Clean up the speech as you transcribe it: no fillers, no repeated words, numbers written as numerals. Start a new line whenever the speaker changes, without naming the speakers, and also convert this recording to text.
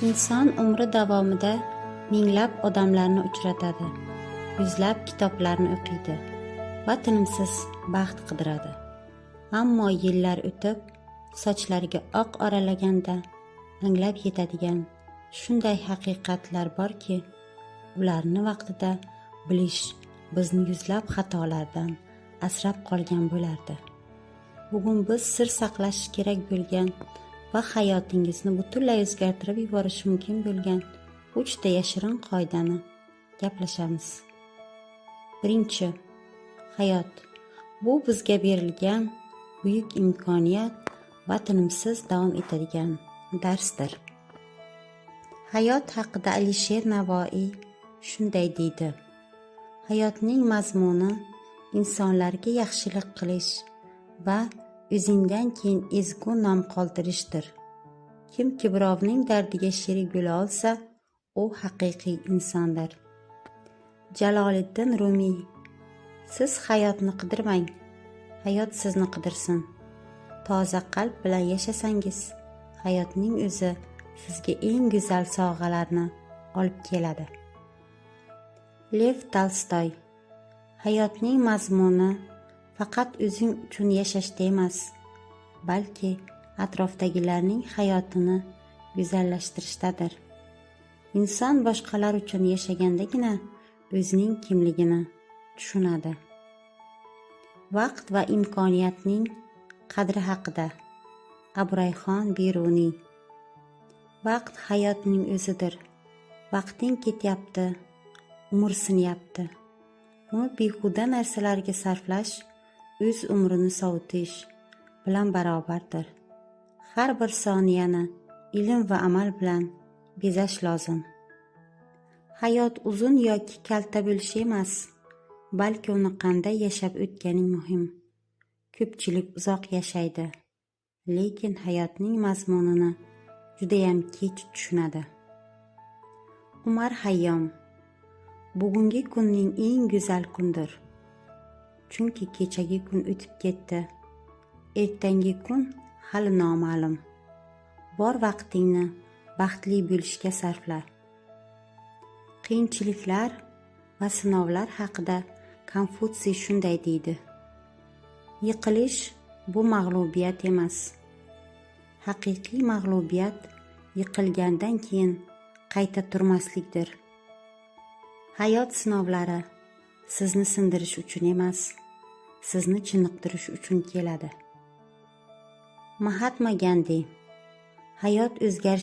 Inson umri davomida minglab odamlarni uchratadi, yuzlab kitoblarni o'qiydi va tinimsiz baxt qidiradi. Ammo yillar o'tib, sochlariga oq oralaganda anglab yetadigan shunday haqiqatlar borki, ularni vaqtida bilish bizni yuzlab xatolardan asrab qolgan bo'lardi. Bugun biz sir saqlash kerak bo'lgan va hayotingizni butunlay o'zgartirib yuborishi mumkin bo'lgan 3 ta yashirin qoidani gaplashamiz. Birinchi, hayot bu bizga berilgan buyuk imkoniyat va tinimsiz davom etadigan darsdir. Hayot haqida Alisher Navoiy shunday deydi: hayotning mazmuni insonlarga yaxshilik qilish va o'zingdan keyin ezgu nom qoldirishdir. Kimki birovning dardiga sherik bo'la olsa, u haqiqiy insondir. Jaloliddin Rumiy: siz hayotni qidirmang, hayot sizni qidirsin. Toza qalb bilan yashasangiz, hayotning o'zi sizga eng go'zal sovg'alarni olib keladi. Lev Tolstoy: hayotning mazmuni faqat o'zing uchun yashashda emas, balki atrofdagilarning hayotini go'zallashtirishdadir. Inson boshqalar uchun yashagandagina o'zining kimligini tushunadi. Vaqt va imkoniyatning qadri haqida Abrayxon Beruniy: vaqt hayotning o'zidir. Vaqting ketyapti, umr sinyapti. Uni behuda narsalarga sarflash o'z umrini sovutish bilan barobardir. Har bir soniyani ilm va amal bilan bezash lozim. Hayot uzun yoki kalta bo'lishi emas, balki uni qanday yashab o'tganing muhim. Ko'pchilik uzoq yashaydi, lekin hayotning mazmunini judayam kech tushunadi. Umar Hayyom: bugungi kunning eng go'zal kundir. Chunki kechagi kun o'tib ketdi. Ertangi kun hali noma'lum. Bor vaqtingni baxtli bo'lishga sarfla. Qiyinchiliklar va sinovlar haqida Konfutsiy shunday deydi: yiqilish bu mag'lubiyat emas. Haqiqiy mag'lubiyat yiqilgandan keyin qayta turmaslikdir. Hayot sinovlari sizni sindirish uchun emas, sizni chiniqtirish uchun keladi. Mahatma Gandi: hayot o'zgarish